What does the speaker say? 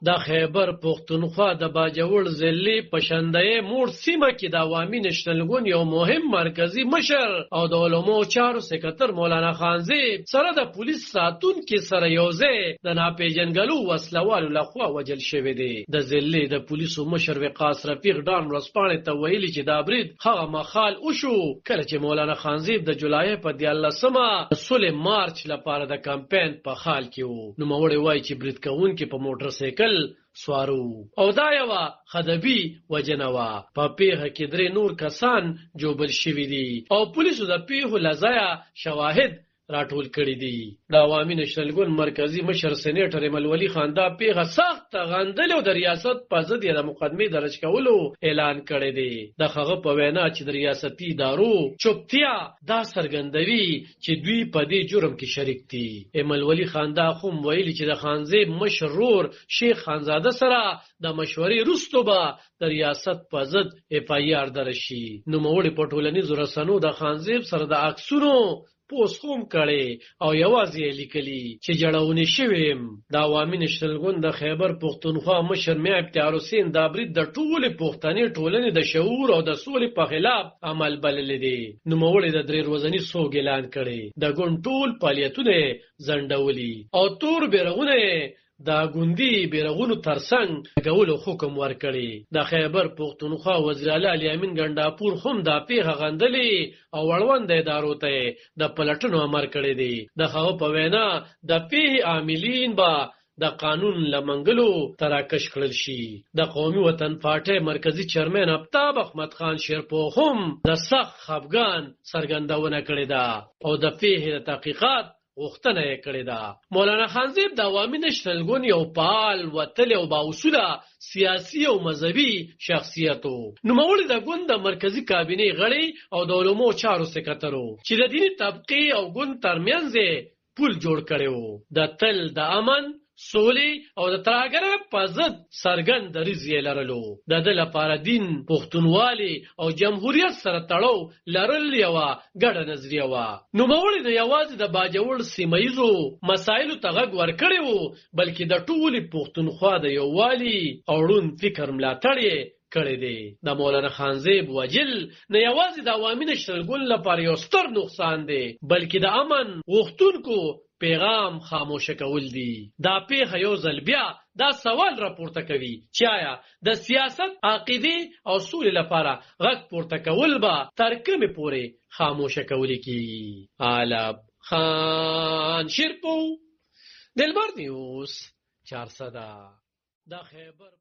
د خیبر پښتونخوا د باجوړ ضلع په شندۍ موړ سیمه کې د عوامي نېشنل ګوند یو مهم مرکزی مشر او د علماو چارو سکرټر مولانا خانزیب سره د پولیس ساتونکو سره یوځای د ناپېژنګلو وسلوالو لخوا وژل شوی دی. د ضلع د پولیسو مشر وقاص رفیق ډان ورځپاڼې ته ویلي چې دا برید هغه مهال وشو کله چې مولانا خانزیب د جولای په 14مه د صلح مارچ لپاره د کمپاین په حال کې وو. نوموړی وایي چې برید کوونکي په موټر سایکل سوارو او دا یوه خدبي وجنه وه. په پیښه کې 3 نور کسان جوبل شوي دي او پولیسو د پیښو له ځایه شواهد راټول کړي دي. د عوامي نېشنل ګوند مرکزی مشر سېنیټر ایمل ولی خان دا پیښه سخت غندلې او د ریاست په ضد یې د مقدمې درج کولو اعلان کړی دی. د هغه په وینا چې د ریاستي ادارو چوپتیا دا څرګندوي چې دوی په دې جرم کې شریک دي. ایمل ولی خان دا هم ویلي چې د خانزیب مشر ورور شیخ خانزاده سره د مشورې وروسته به د ریاست په ضد FIR درج شي. نوموړي په ټولنیزو رسنیو د خانزیب سره د عکسونو پوسټ هم کړي او یوازې لیکلي چې جوړونه شویم. د عوامي نېشنل ګوند د خیبر پښتونخوا مشر میا افتیار حسین دا برید د ټولې پښتني ټولنې د شعور او د سولې په خلاف عمل بللی دی. نوموړي د 3 ورځني سوګ اعلان کړي. د ګوند ټول فعالیتونه ځنډولي او تور بیرغونه د ګوندي بیرغونو ترڅنګ غولو حکم ورکړي. د خیبر پښتونخوا وزیر اعلی علي امین ګنداپور هم دا پیښه غندلې او وړوند ادارو ته د پلټنو امر کړی دی. د هغه په وینا د پیښې عاملین به د قانون لمنګلو تراکش کړل شي. د قومي وطن پارټي مرکزی چیرمن افتاب احمد خان شیرپو هم د سخت خفګان څرګندونه کړې ده او د پیښې تحقیقات غوښتنه یې کړې ده. مولانا خانزیب د عوامي نېشنل ګوند یو فعال وتلی او بااصوله سیاسي او مذهبي شخصیت و. نوموړي د ګوند د مرکزي کابینې غړی او د علماو چارو سکرټر و چې د دیني طبقې او ګوند ترمنځ پل جوړ کړی و. د تل د امن سولې او د ترهګر په ضد څرګند دریځ یې لرلو. د ده لپاره دین، پښتونوالي او جمهوریت سره تړاو لرل یوه ګډه نظریه وه. نوموړي د یوازې د باجوړ سیمه ییزو مسایلو ته غږ ورکړی و بلکې د ټولې پښتونخوا د یووالي او ړوند فکر ملاتړ یې کړی دی. د مولانا خانزیب وجل نه یوازې د عوامي نېشنل ګوند لپاره یو ستر نقصان دی بلکې د امن غوښتونکو پیغام خاموشه کول دي. دا پیښه یو ځل بیا دا سوال راپورته کوي چې آیا د سیاست، عقیدې او سولې لپاره غږ پورته کول به تر کومې پورې خاموشه کولی کیږي. علب خان شیرپو، دلبر نیوز 400. دا خیبر